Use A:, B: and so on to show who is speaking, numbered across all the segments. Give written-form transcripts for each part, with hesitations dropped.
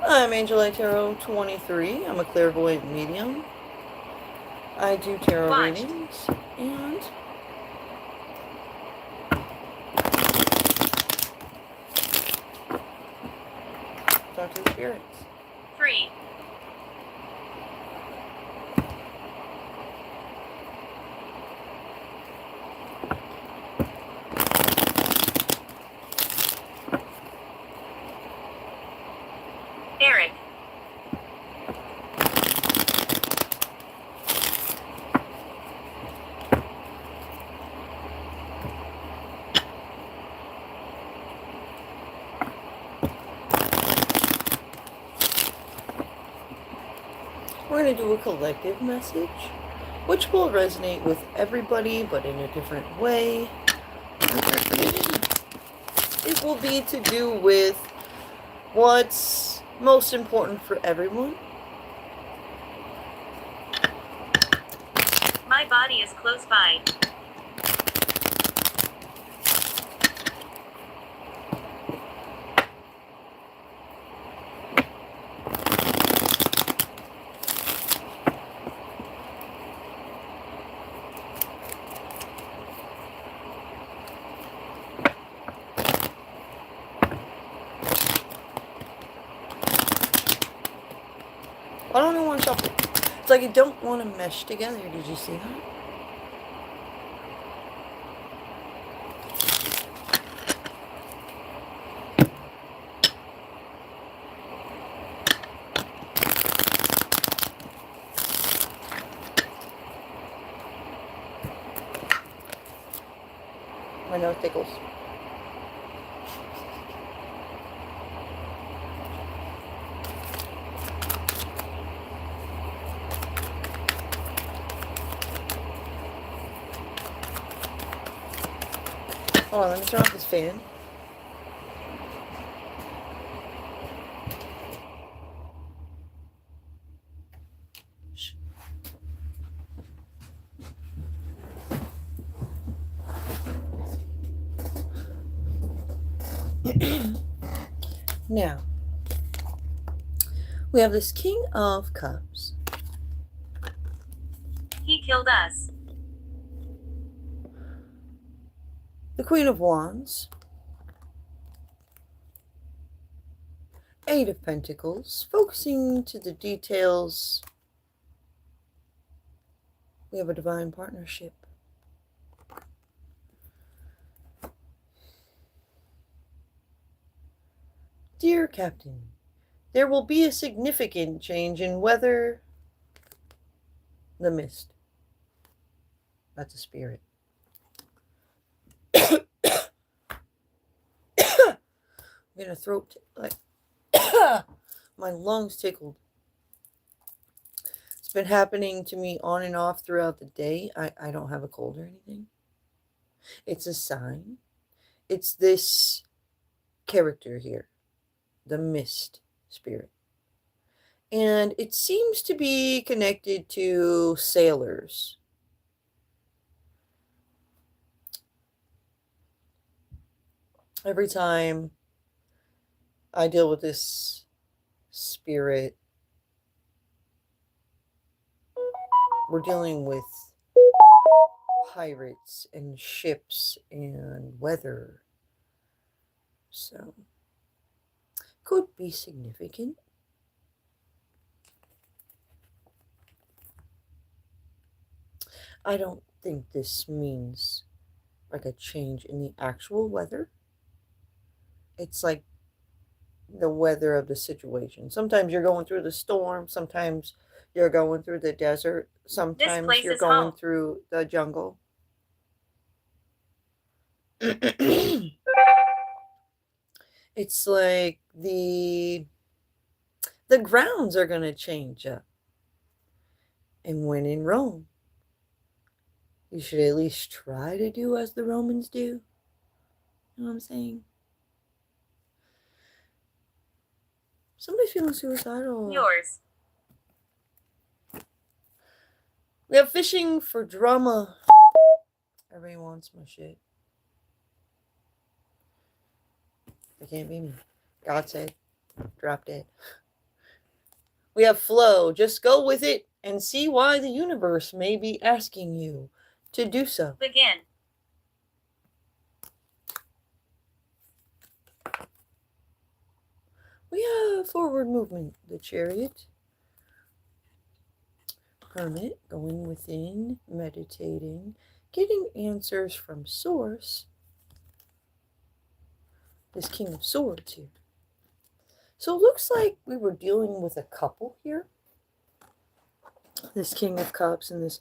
A: I'm Angellighttarot23. I'm a clairvoyant medium. I do tarot readings and talk to the spirits.
B: 3. Eric.
A: We're going to do a collective message, which will resonate with everybody, but in a different way. It will be to do with what's most important for everyone.
B: My body is close by.
A: I don't want to shuffle. It's like you don't want to mesh together. Did you see that? My nose tickles. Hold on, let me turn off this fan. Now, we have this King of Cups.
B: He killed us.
A: The Queen of Wands. 8 of Pentacles. Focusing to the details. We have a divine partnership. Dear Captain, there will be a significant change in weather. The mist. That's a spirit. I'm gonna throat like my lungs tickled. It's been happening to me on and off throughout the day. I don't have a cold or anything. It's a sign. It's this character here, the mist spirit. And it seems to be connected to sailors. Every time I deal with this spirit, we're dealing with pirates and ships and weather. So, could be significant. I don't think this means like a change in the actual weather. It's like the weather of the situation. Sometimes you're going through the storm. Sometimes you're going through the desert. Sometimes you're going through the jungle. It's like the grounds are going to change up. And when in Rome, you should at least try to do as the Romans do. You know what I'm saying? Somebody's feeling suicidal.
B: Yours.
A: We have fishing for drama. Everybody wants my shit. It can't be me. God said, drop dead. We have flow. Just go with it and see why the universe may be asking you to do so.
B: Begin.
A: We have forward movement, the Chariot. Hermit, going within, meditating, getting answers from Source. This King of Swords here. So it looks like we were dealing with a couple here. This King of Cups and this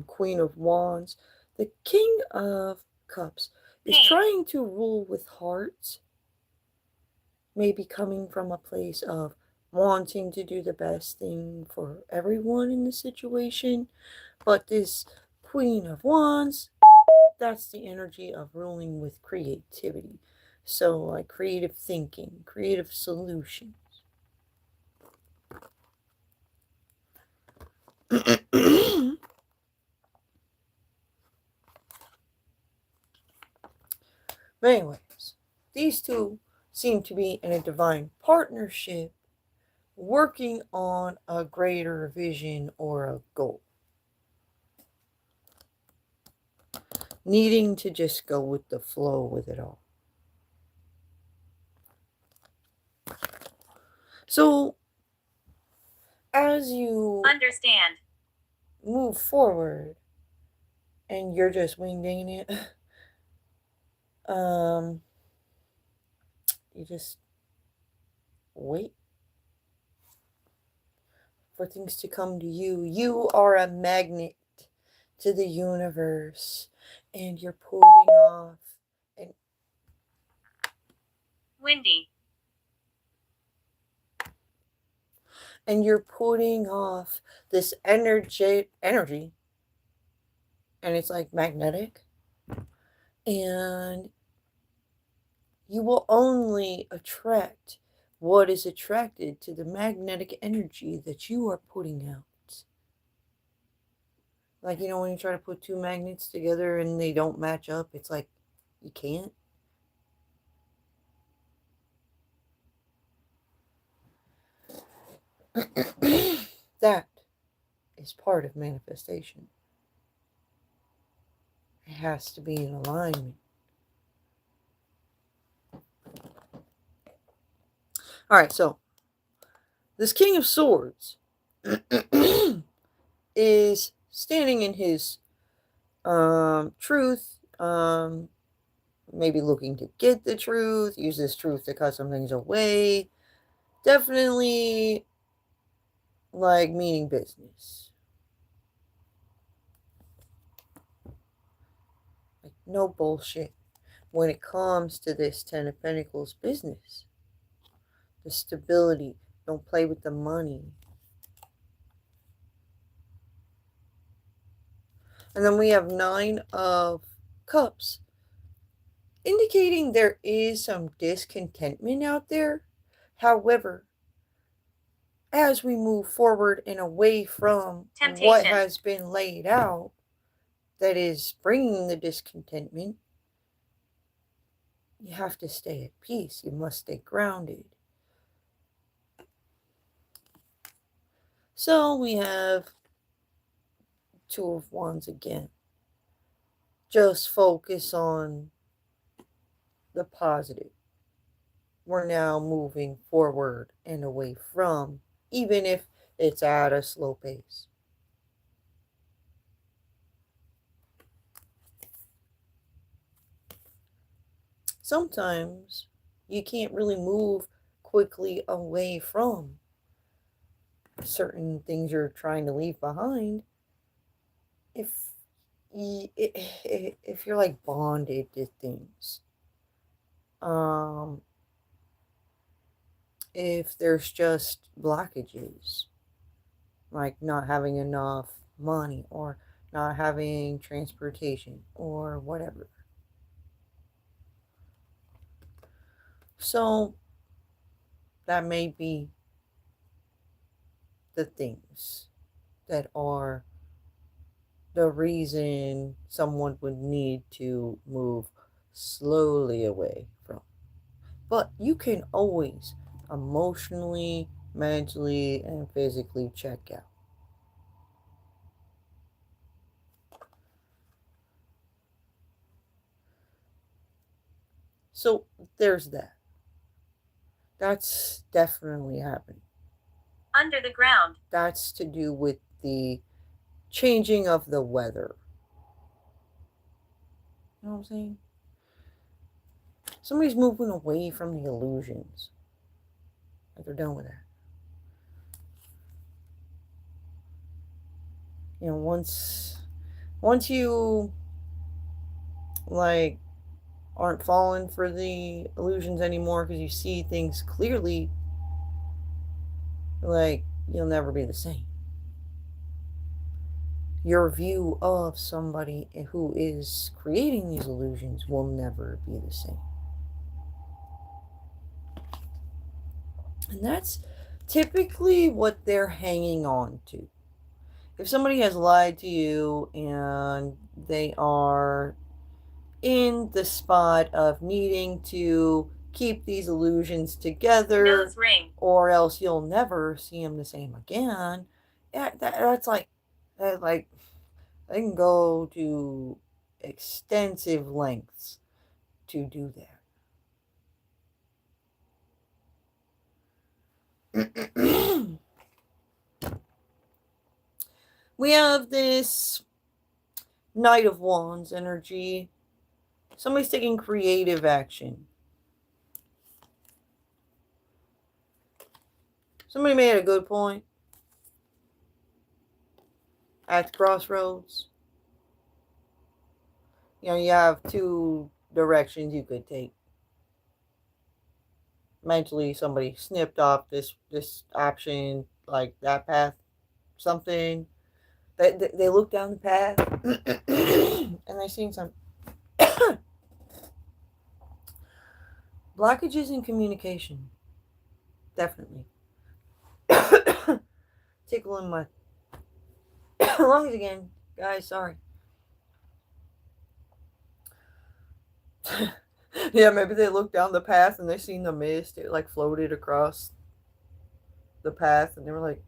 A: Queen of Wands. The King of Cups is trying to rule with hearts. Maybe coming from a place of wanting to do the best thing for everyone in the situation. But this Queen of Wands, that's the energy of ruling with creativity. So like creative thinking, creative solutions. But anyways, these two seem to be in a divine partnership, working on a greater vision or a goal. Needing to just go with the flow with it all. So, as you
B: Understand.
A: move forward and you're just winging it, you just wait for things to come to you. You are a magnet to the universe, and you're putting off and
B: Windy.
A: you're putting off this energy, and it's like magnetic, and you will only attract what is attracted to the magnetic energy that you are putting out. Like, when you try to put two magnets together and they don't match up, it's like you can't. That is part of manifestation. It has to be in alignment. All right, so this King of Swords is standing in his truth, maybe looking to get the truth, use this truth to cut some things away. Definitely like meaning business. Like no bullshit when it comes to this Ten of Pentacles business. The stability. Don't play with the money. And then we have Nine of Cups, indicating there is some discontentment out there. However, as we move forward and away from what has been laid out that is bringing the discontentment, you have to stay at peace. You must stay grounded. So we have Two of Wands again. Just focus on the positive. We're now moving forward and away from, even if it's at a slow pace. Sometimes you can't really move quickly away from certain things you're trying to leave behind if you're like bonded to things. If there's just blockages, like not having enough money or not having transportation or whatever. So that may be the things that are the reason someone would need to move slowly away from. But you can always emotionally mentally and physically check out. So there's that. That's definitely happening.
B: Under the ground.
A: That's to do with the changing of the weather. You know what I'm saying? Somebody's moving away from the illusions. Like they're done with that. You know, once you like aren't falling for the illusions anymore because you see things clearly, like you'll never be the same. Your view of somebody who is creating these illusions will never be the same. And that's typically what they're hanging on to. If somebody has lied to you and they are in the spot of needing to keep these illusions together,
B: Nose ring.
A: or else you'll never see them the same again, that's like they can go to extensive lengths to do that. We have this Knight of Wands energy. Somebody's taking creative action. Somebody made a good point at the crossroads. You know, you have two directions you could take. Mentally, somebody snipped off this option, like that path, something. They look down the path and they seen some blockages in communication. Definitely. Tickling my lungs again, guys. Sorry. Yeah, maybe they looked down the path and they seen the mist. It like floated across the path, and they were like,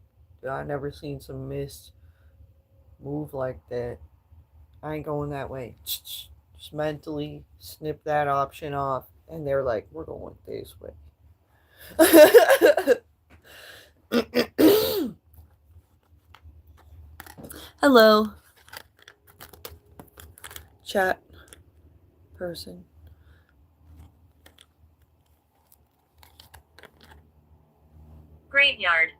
A: "I never seen some mist move like that. I ain't going that way." Just mentally snip that option off, and they're like, "We're going this way." Hello, chat person.
B: Graveyard.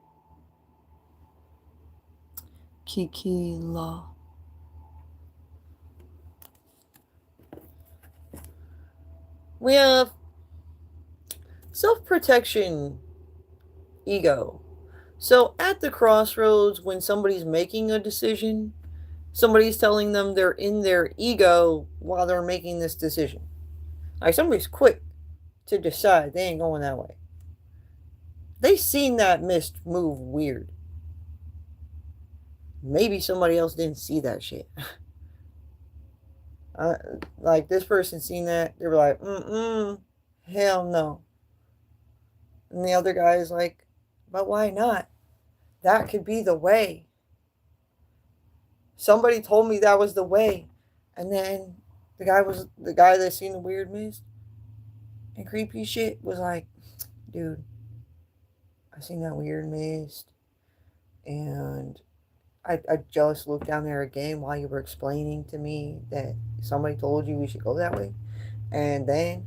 A: Kiki Law. We have self-protection, ego. So at the crossroads, when somebody's making a decision, somebody's telling them they're in their ego while they're making this decision. Like somebody's quick to decide they ain't going that way. They seen that mist move weird. Maybe somebody else didn't see that shit. Like this person seen that, they were like, hell no. And the other guy is like, but why not? That could be the way. Somebody told me that was the way. And then the guy that seen the weird mist and creepy shit was like, dude, I seen that weird mist, and I just looked down there again while you were explaining to me that somebody told you we should go that way, and then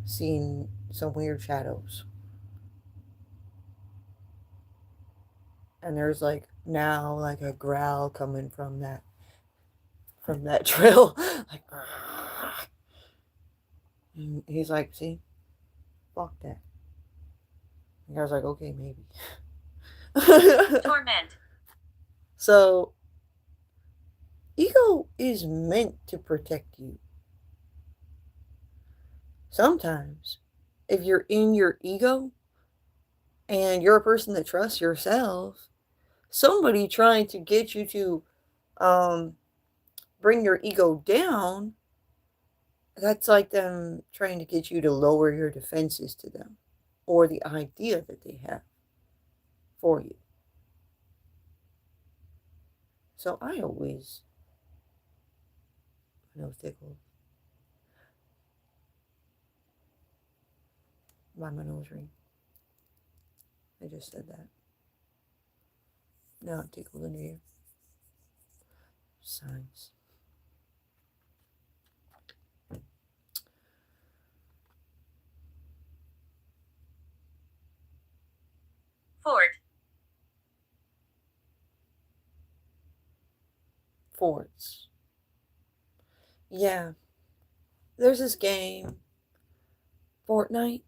A: seen some weird shadows. And there's like now like a growl coming from that trail. Like, and he's like, see, fuck that. And I was like, okay, maybe.
B: Torment.
A: So, ego is meant to protect you. Sometimes, if you're in your ego and you're a person that trusts yourself, somebody trying to get you to bring your ego down, that's like them trying to get you to lower your defenses to them. or the idea that they have for you. So I always, my nose tickles by my nose ring. I just said that. Now it tickles in your ear. Signs.
B: Ford.
A: Forts. Yeah. There's this game, Fortnite.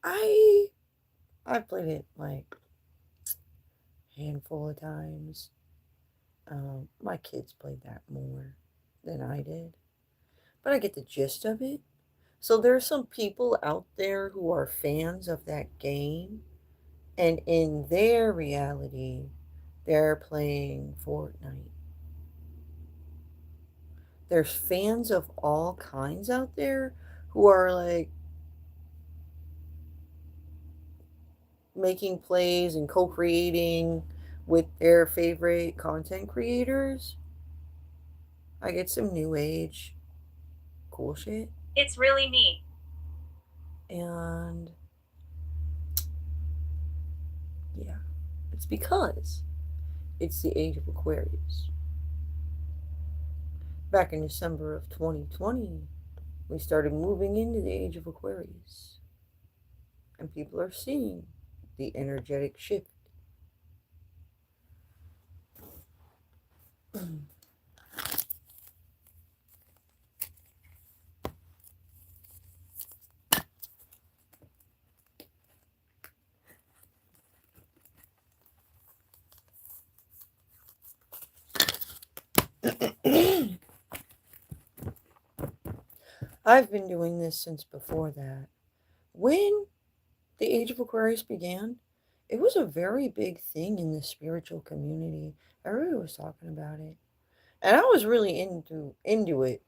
A: I've played it like a handful of times. My kids played that more than I did, but I get the gist of it. So there's some people out there who are fans of that game, and in their reality, they're playing Fortnite. There's fans of all kinds out there who are like making plays and co-creating with their favorite content creators. I get some new age cool shit.
B: It's really neat.
A: And yeah, it's because it's the age of Aquarius. Back in December of 2020, we started moving into the age of Aquarius. And people are seeing the energetic shift. I've been doing this since before that. When the Age of Aquarius began, it was a very big thing in the spiritual community. Everybody was talking about it. And I was really into it.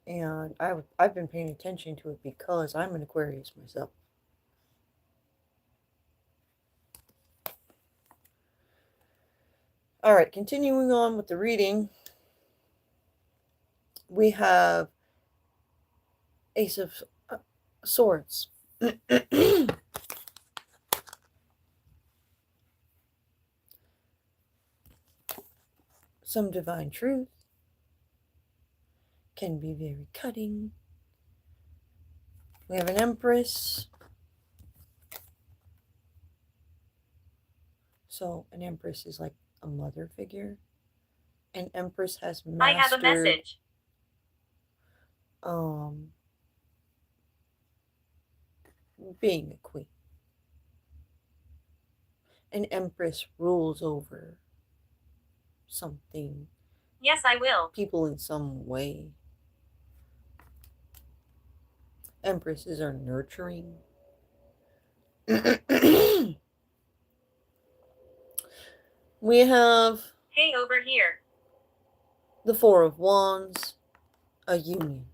A: And I've been paying attention to it because I'm an Aquarius myself. All right, continuing on with the reading, we have Ace of Swords. Some divine truth can be very cutting. We have an Empress. So an Empress is like a mother figure. An Empress has mastered.
B: I have a message.
A: Being a queen. An Empress rules over something.
B: Yes, I will.
A: People in some way. Empresses are nurturing. We have.
B: Hey, over here.
A: The Four of Wands, a union.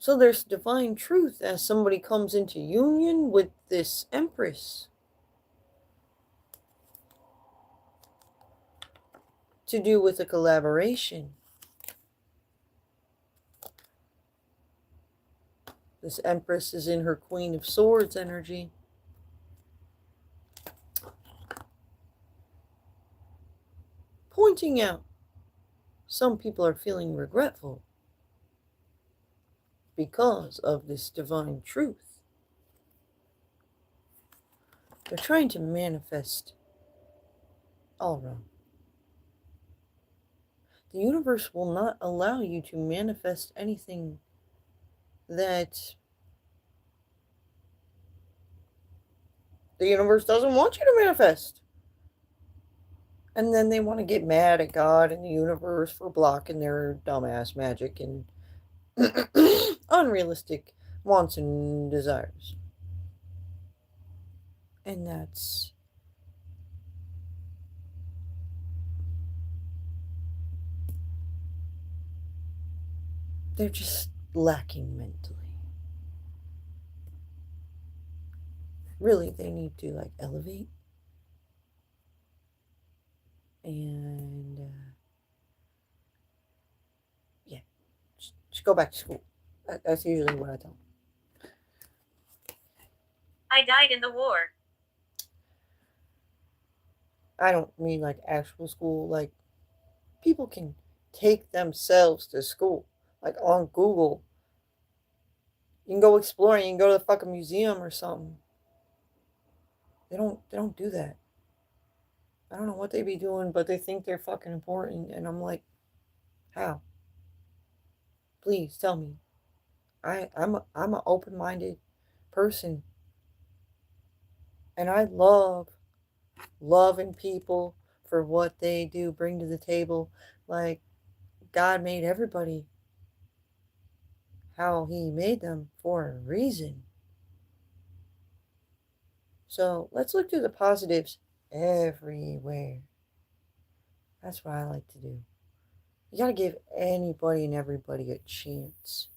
A: So there's divine truth as somebody comes into union with this Empress. To do with a collaboration. This Empress is in her Queen of Swords energy. Pointing out some people are feeling regretful because of this divine truth. They're trying to manifest all wrong. The universe will not allow you to manifest anything that the universe doesn't want you to manifest. And then they want to get mad at God and the universe for blocking their dumbass magic and unrealistic wants and desires. And that's they're just lacking mentally. really, they need to like elevate and yeah, just go back to school. That's usually what I tell them.
B: I died in the war.
A: I don't mean like actual school. Like people can take themselves to school, like on Google. You can go exploring. You can go to the fucking museum or something. They don't. They don't do that. I don't know what they be doing, but they think they're fucking important. And I'm like, how? Please tell me. I'm an open minded person, and I love loving people for what they do, bring to the table. Like God made everybody how He made them for a reason. So let's look through the positives everywhere. That's what I like to do. You gotta give anybody and everybody a chance.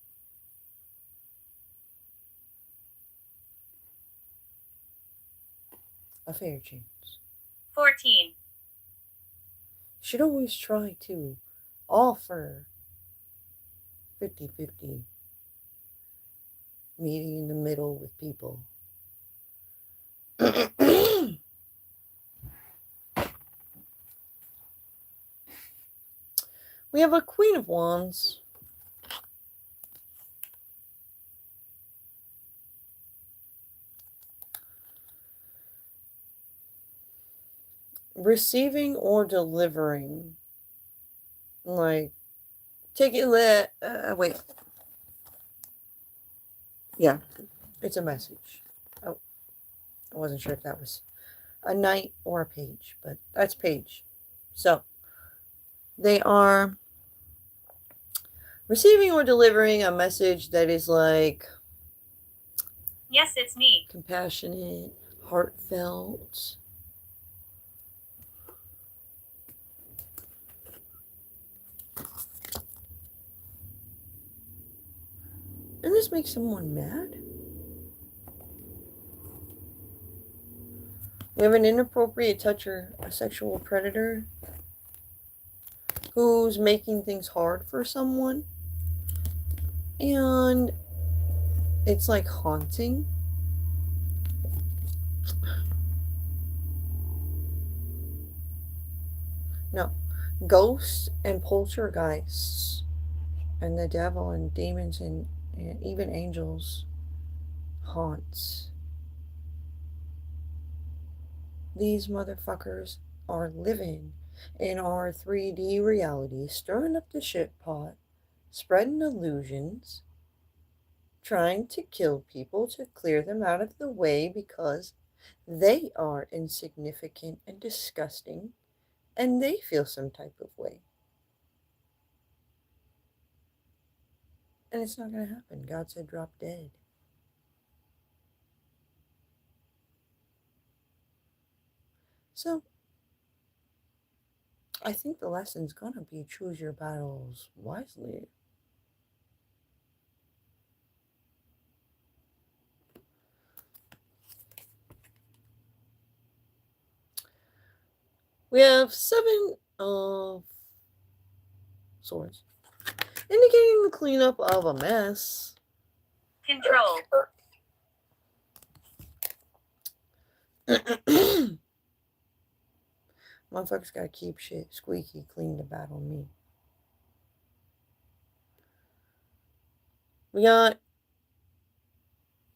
A: A fair chance.
B: 14.
A: You should always try to offer 50-50, meeting in the middle with people. We have a Queen of Wands. Receiving or delivering. Like, take it, wait. Yeah, it's a message. Oh, I wasn't sure if that was a knight or a page, but that's page. So, they are receiving or delivering a message that is like
B: Yes, it's me.
A: compassionate, heartfelt. And this makes someone mad. We have an inappropriate toucher, a sexual predator who's making things hard for someone. And it's like haunting. No, ghosts and poltergeists and the devil and demons and even angels haunts. These motherfuckers are living in our 3D reality, stirring up the shit pot, spreading illusions, trying to kill people to clear them out of the way because they are insignificant and disgusting and they feel some type of way. And it's not going to happen. God said drop dead. So, I think the lesson's going to be choose your battles wisely. We have 7 of Swords, indicating the cleanup of a mess.
B: Control.
A: Motherfuckers gotta keep shit squeaky clean to battle me. We got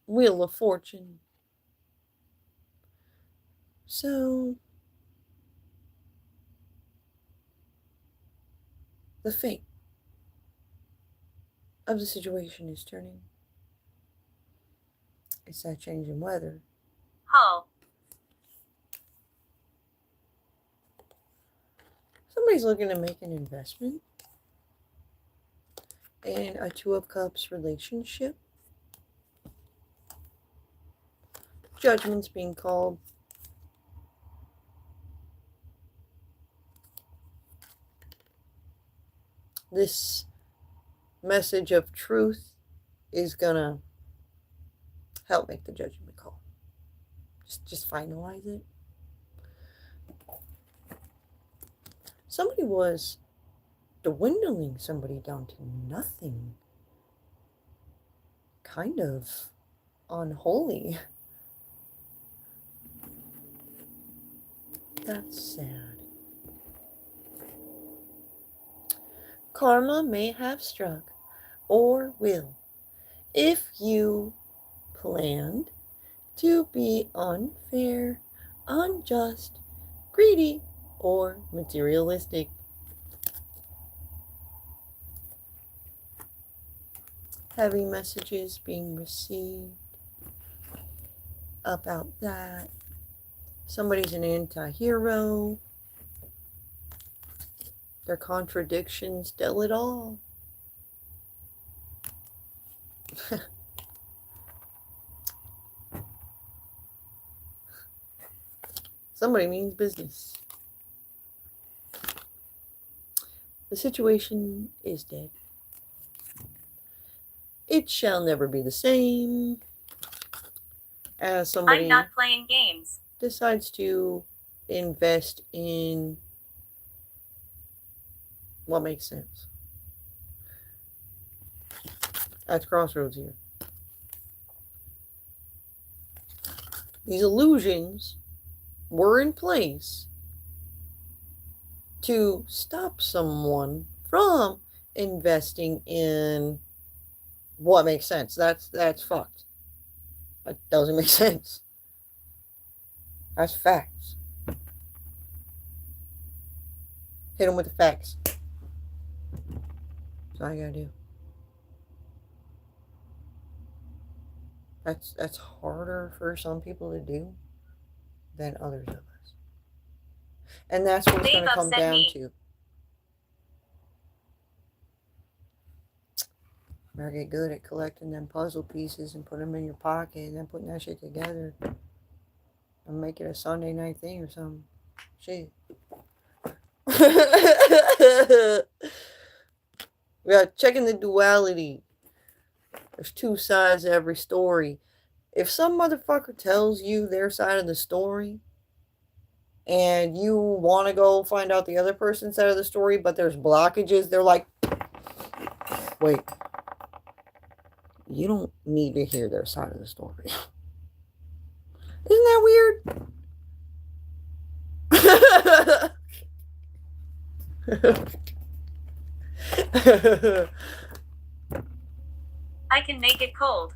A: Wheel of Fortune. So, the fate of the situation is turning. It's that change in weather.
B: Hull.
A: Somebody's looking to make an investment in a Two of Cups relationship. Judgment's being called. This message of truth is gonna help make the judgment call. Just finalize it. Somebody was dwindling somebody down to nothing. Kind of unholy. That's sad. Karma may have struck, or will, if you planned to be unfair, unjust, greedy, or materialistic. Heavy messages being received about that. Somebody's an anti-hero. Their contradictions tell it all. Somebody means business. The situation is dead. It shall never be the same. As somebody
B: I'm not playing games.
A: Decides to invest in what makes sense. At the crossroads here. These illusions were in place to stop someone from investing in what makes sense. That's fucked. That doesn't make sense. That's facts. Hit them with the facts. That's all you gotta do. That's harder for some people to do than others of us. And that's what it's going to come down to. Better get good at collecting them puzzle pieces and put them in your pocket and then putting that shit together and make it a Sunday night thing or something. Shit. We got checking the duality. There's two sides to every story. If some motherfucker tells you their side of the story and you want to go find out the other person's side of the story, but there's blockages, they're like, wait, you don't need to hear their side of the story. Isn't that weird?
B: I can make it cold.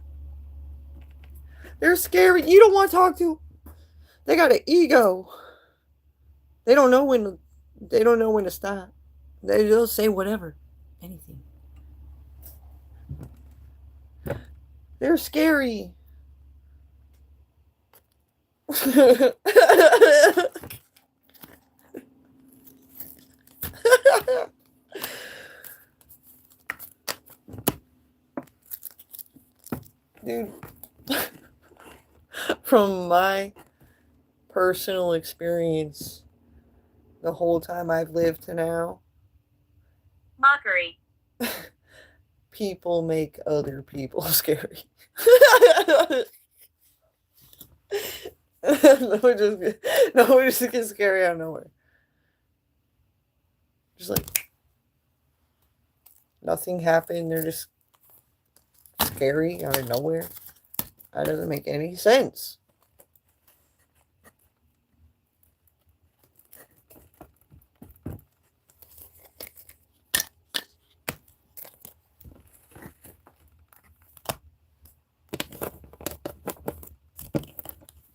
A: They're scary. You don't want to talk to. They got an ego. They don't know when to stop. They'll say whatever, anything. They're scary. Dude, from my personal experience, the whole time I've lived to now,
B: mockery.
A: People make other people scary. No, just gets scary out of nowhere. Just like nothing happened. They're just scary out of nowhere. That doesn't make any sense.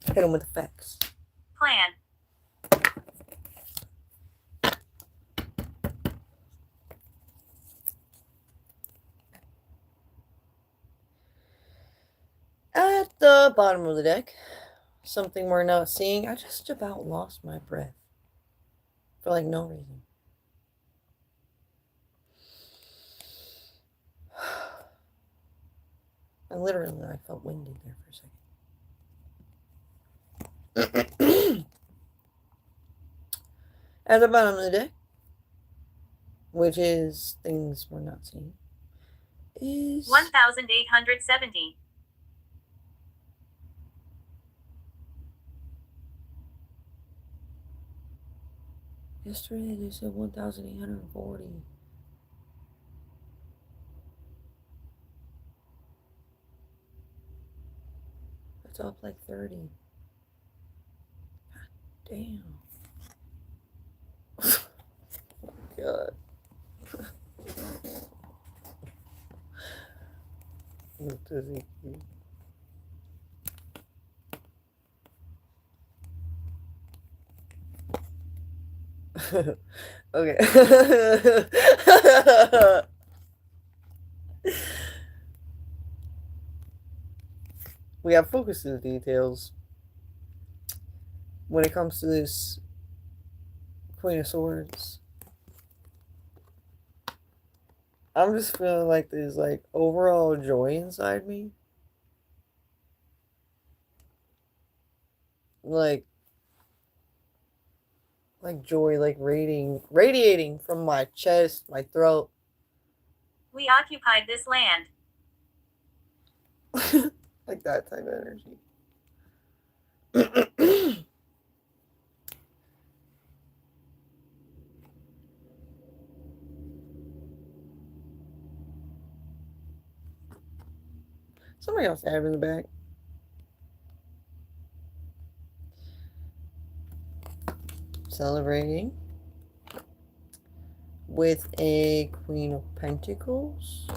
A: Hit them with the facts.
B: Plan.
A: At the bottom of the deck, something we're not seeing. I just about lost my breath for like no reason. And literally, I felt winded there for a second. At the bottom of the deck, which is things we're not seeing, is
B: 1870.
A: Yesterday they said 1,840. It's up like 30. Damn. God. What does he do? Okay. We have focus to the details. When it comes to this Queen of Swords, I'm just feeling like there's like overall joy inside me. Like joy, like radiating from my chest, my throat.
B: We occupied this land.
A: Like that type of energy. Somebody else have in the back. Celebrating with a Queen of Pentacles.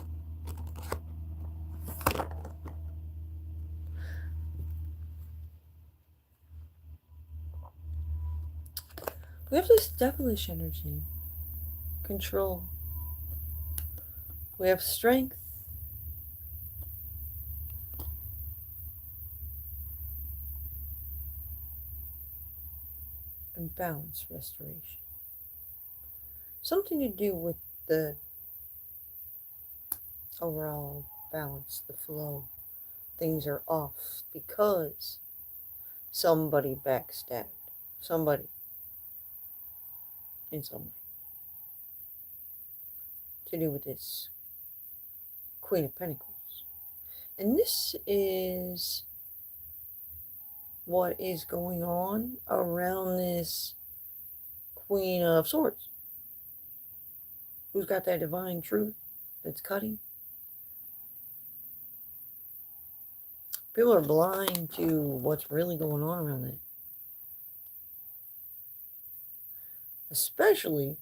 A: We have this devilish energy. Control. We have strength. And balance, restoration. Something to do with the overall balance, the flow. Things are off because somebody backstabbed somebody in some way. To do with this Queen of Pentacles. And this is what is going on around this Queen of Swords. Who's got that divine truth that's cutting? People are blind to what's really going on around it. Especially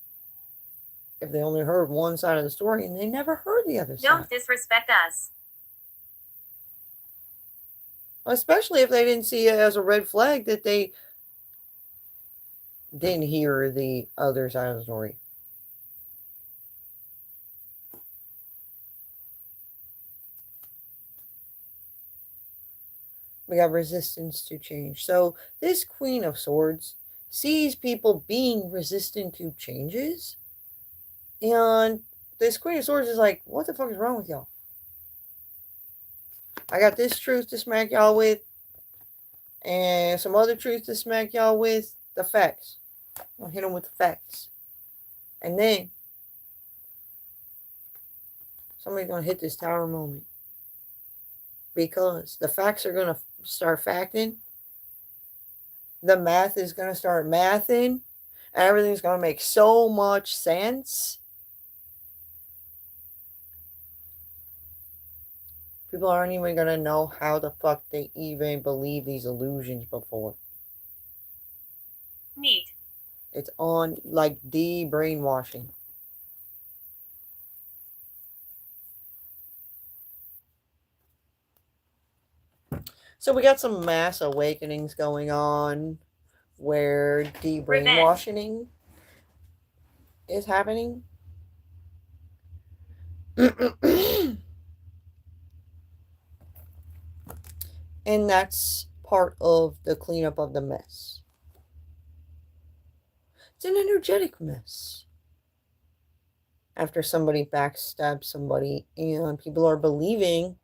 A: if they only heard one side of the story and they never heard the other side.
B: Don't disrespect us.
A: Especially if they didn't see it as a red flag that they didn't hear the other side of the story. We got resistance to change. So this Queen of Swords sees people being resistant to changes. And this Queen of Swords is like, what the fuck is wrong with y'all? I got this truth to smack y'all with. And some other truth to smack y'all with. The facts. I'll hit them with the facts. And then somebody's going to hit this tower moment. Because the facts are going to start facting. The math is going to start mathing. And everything's going to make so much sense. People aren't even going to know how the fuck they even believe these illusions before.
B: Neat.
A: It's on like de-brainwashing. So we got some mass awakenings going on where de-brainwashing is happening. And that's part of the cleanup of the mess. It's an energetic mess. After somebody backstabs somebody and people are believing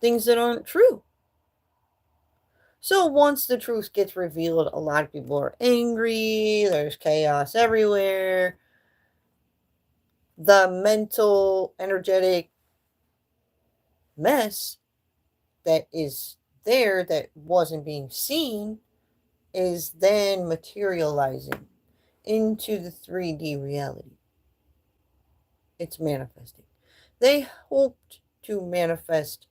A: things that aren't true. So once the truth gets revealed, a lot of people are angry. There's chaos everywhere. The mental, energetic mess that is there that wasn't being seen is then materializing into the 3D reality. It's manifesting. They hoped to manifest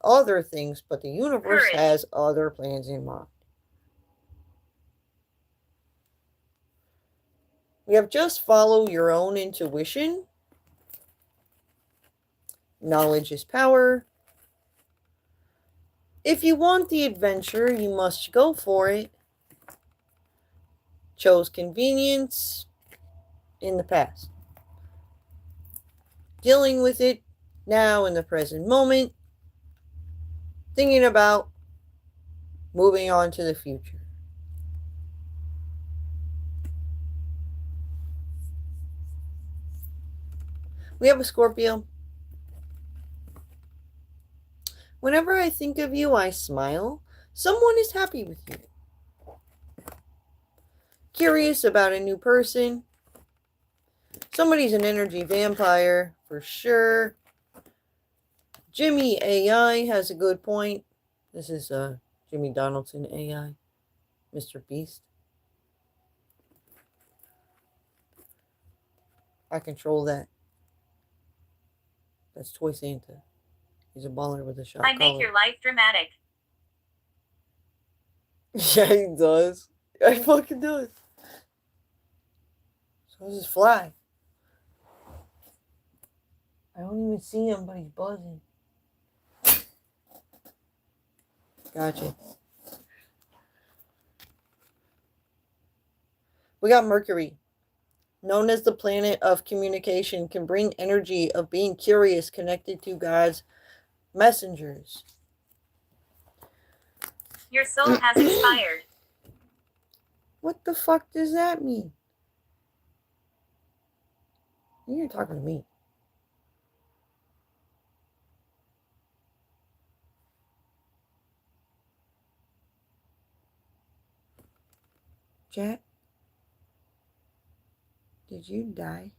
A: other things, but the universe
B: Courage.
A: has other plans in mind. We have just follow your own intuition. Knowledge is power. If you want the adventure, you must go for it. Chose convenience in the past. Dealing with it now in the present moment. Thinking about moving on to the future. We have a Scorpio. Whenever I think of you, I smile. Someone is happy with you. Curious about a new person. Somebody's an energy vampire, for sure. Jimmy AI has a good point. This is Jimmy Donaldson AI. Mr. Beast. I control that. That's Toy Santa. He's a baller with a shot
B: I make
A: collar.
B: your life dramatic.
A: Yeah, he does. He fucking does. So does this fly. I don't even see him, but he's buzzing. Gotcha. We got Mercury. Known as the planet of communication, can bring energy of being curious, connected to God's messengers.
B: Your soul has expired.
A: What the fuck does that mean? You're talking to me. Jack? Did you die?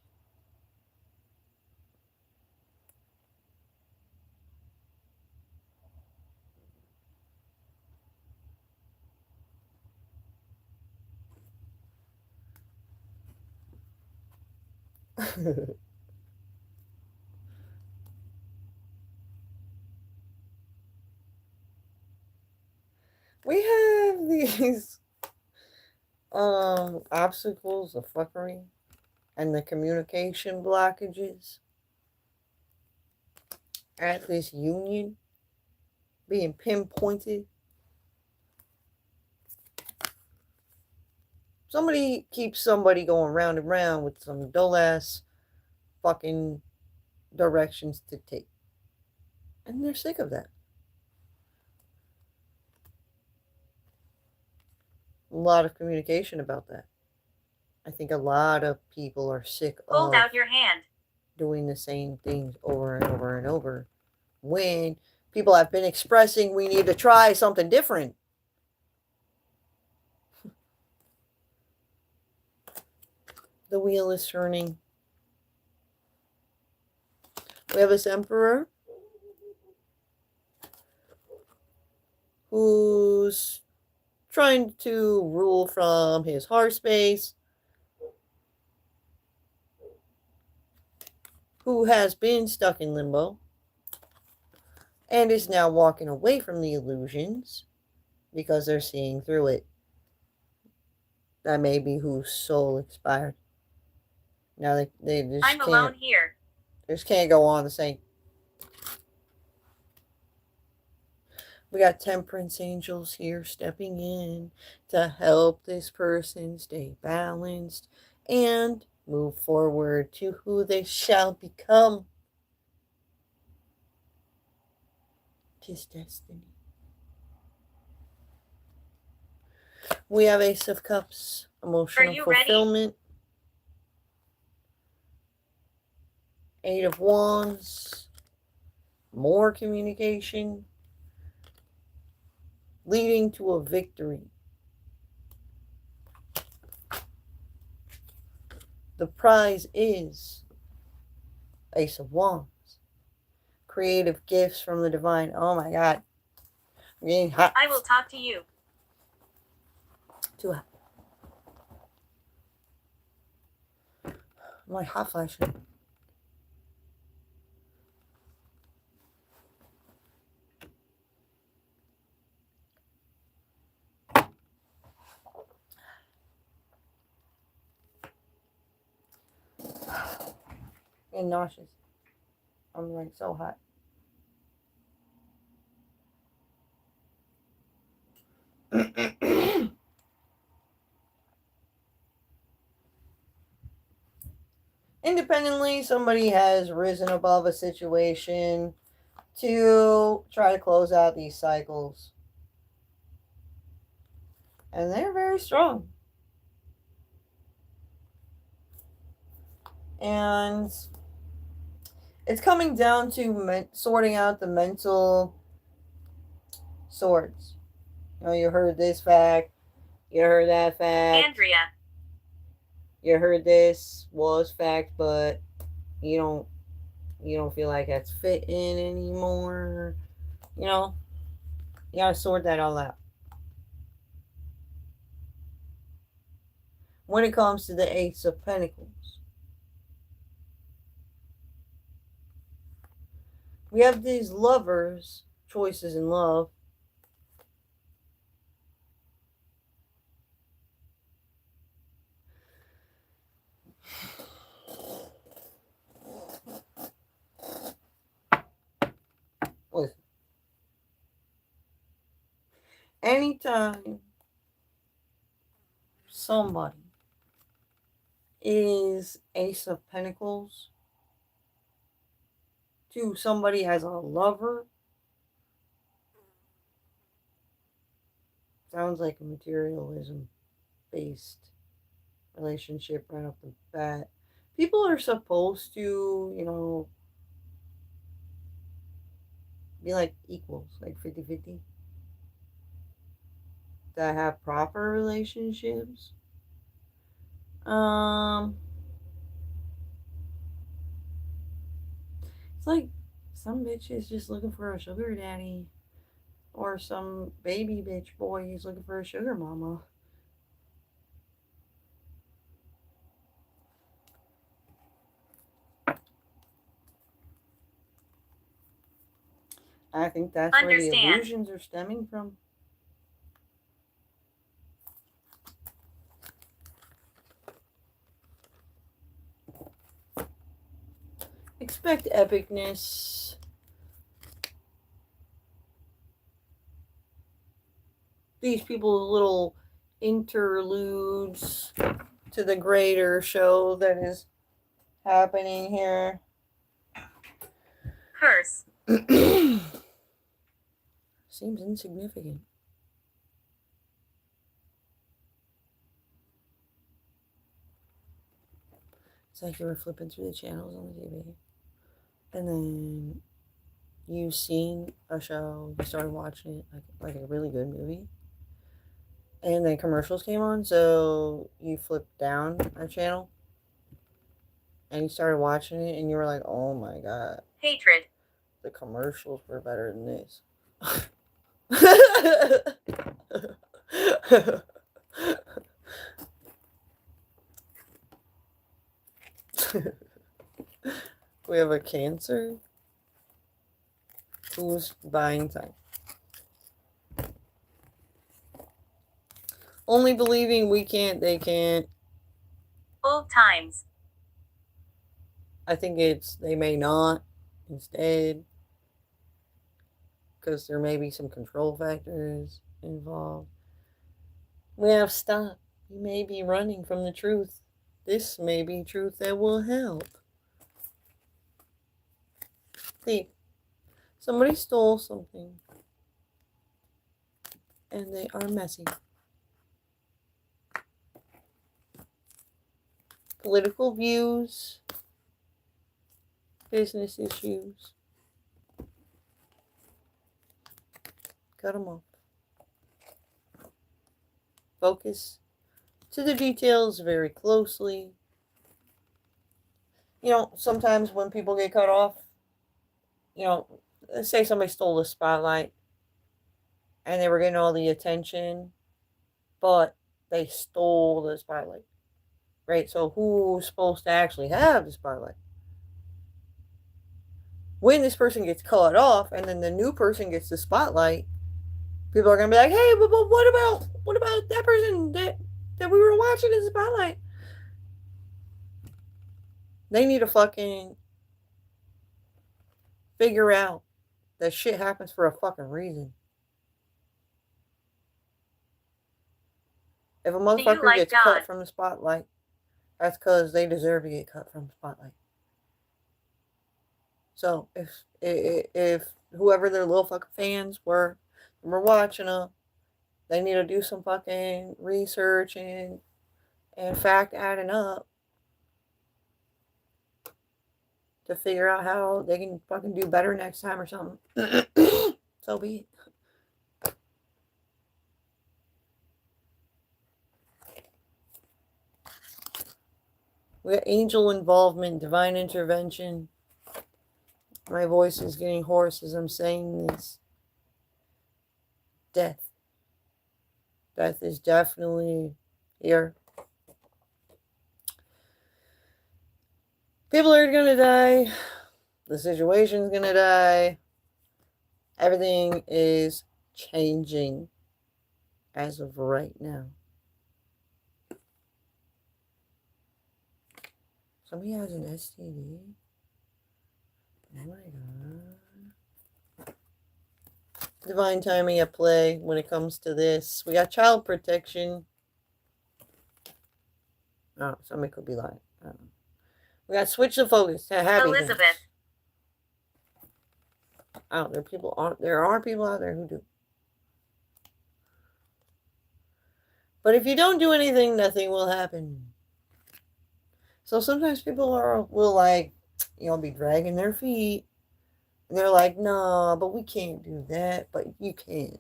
A: We have these obstacles of fuckery and the communication blockages at this union being pinpointed. Somebody keeps somebody going round and round with some dull ass fucking directions to take. And they're sick of that. A lot of communication about that. I think a lot of people are sick
B: Hold
A: of
B: out your hand.
A: doing the same things over and over and over. When people have been expressing we need to try something different. The wheel is turning. We have this emperor who's trying to rule from his heart space, who has been stuck in limbo and is now walking away from the illusions because they're seeing through it. That may be whose soul expired. Now they just
B: I'm alone here.
A: They just can't go on the same. We got temperance angels here stepping in to help this person stay balanced and move forward to who they shall become. 'Tis destiny. We have Ace of Cups, emotional fulfillment. Ready? Eight of Wands, more communication, leading to a victory. The prize is Ace of Wands. Creative gifts from the divine. Oh my God. I'm getting hot.
B: I will talk to you.
A: Too hot. My hot flashing. And nauseous. I'm like so hot. Independently, somebody has risen above a situation to try to close out these cycles. And they're very strong. And it's coming down to sorting out the mental swords. You know, you heard this fact, you heard that fact.
B: Andrea.
A: You heard this was fact, but you don't feel like that's fitting anymore. You know, you gotta sort that all out. When it comes to the Ace of Pentacles, we have these lovers' choices in love. Listen, anytime somebody is Ace of Pentacles to somebody as a lover, sounds like a materialism based relationship right off the bat. People are supposed to, be like equals, like 50-50, that have proper relationships. It's like some bitch is just looking for a sugar daddy, or some baby bitch boy is looking for a sugar mama. I think that's where the illusions are stemming from. Expect epicness. These people's little interludes to the greater show that is happening here.
B: Curse.
A: Seems insignificant. It's like you were flipping through the channels on the TV, and then you seen a show, you started watching it, like a really good movie, and then commercials came on, so you flipped down a channel, and you started watching it, and you were like, oh my god.
B: Hatred.
A: The commercials were better than this. We have a Cancer who's buying time. Only believing we can't, they can't.
B: Old times.
A: I think it's they may not instead, because there may be some control factors involved. We have stop. You may be running from the truth. This may be truth that will help. See, somebody stole something, and they are messy. Political views, business issues. Cut them off. Focus to the details very closely. Sometimes when people get cut off, let's say somebody stole the spotlight and they were getting all the attention, but they stole the spotlight. Right? So who's supposed to actually have the spotlight? When this person gets cut off and then the new person gets the spotlight, people are gonna be like, "Hey, but what about that person that we were watching in the spotlight?" They need to fucking figure out that shit happens for a fucking reason. If a
B: Do you
A: motherfucker
B: like
A: gets cut
B: God?
A: from the spotlight, that's because they deserve to get cut from the spotlight. So if whoever their little fucking fans were watching them, they need to do some fucking research and fact adding up to figure out how they can fucking do better next time or something. So be it. We got angel involvement, divine intervention. My voice is getting hoarse as I'm saying this. Death. Death is definitely here. People are gonna die. The situation's gonna die. Everything is changing as of right now. Somebody has an STD. Oh my god. Divine timing at play when it comes to this. We got child protection. Oh, somebody could be lying. I don't know. We got switch the focus to happy
B: Elizabeth.
A: things. Oh, there are people out there who do. But if you don't do anything, nothing will happen. So sometimes people will like, be dragging their feet. And they're like, no, but we can't do that. But you can.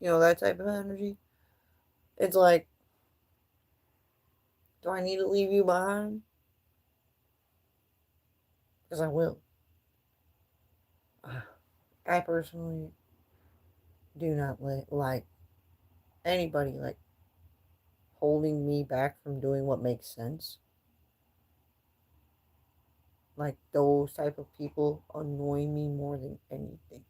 A: That type of energy. It's like, do I need to leave you behind? Because I will. I personally do not like anybody like holding me back from doing what makes sense. Like those type of people annoy me more than anything.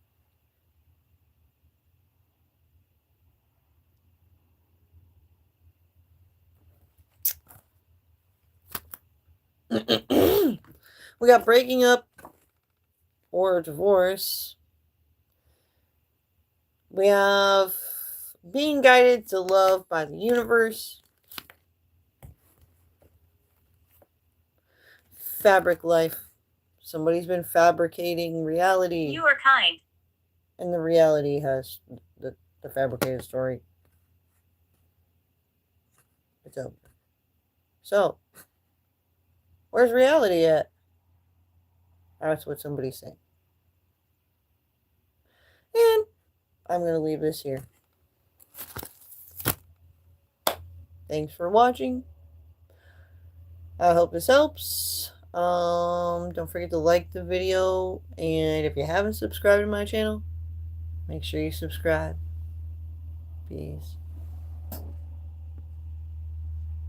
A: We got breaking up or divorce. We have being guided to love by the universe. Fabric life. Somebody's been fabricating reality.
B: You are kind.
A: And the reality has the fabricated story. It's over. So, where's reality at? That's what somebody's saying. And I'm going to leave this here. Thanks for watching. I hope this helps. Don't forget to like the video. And if you haven't subscribed to my channel, make sure you subscribe. Peace.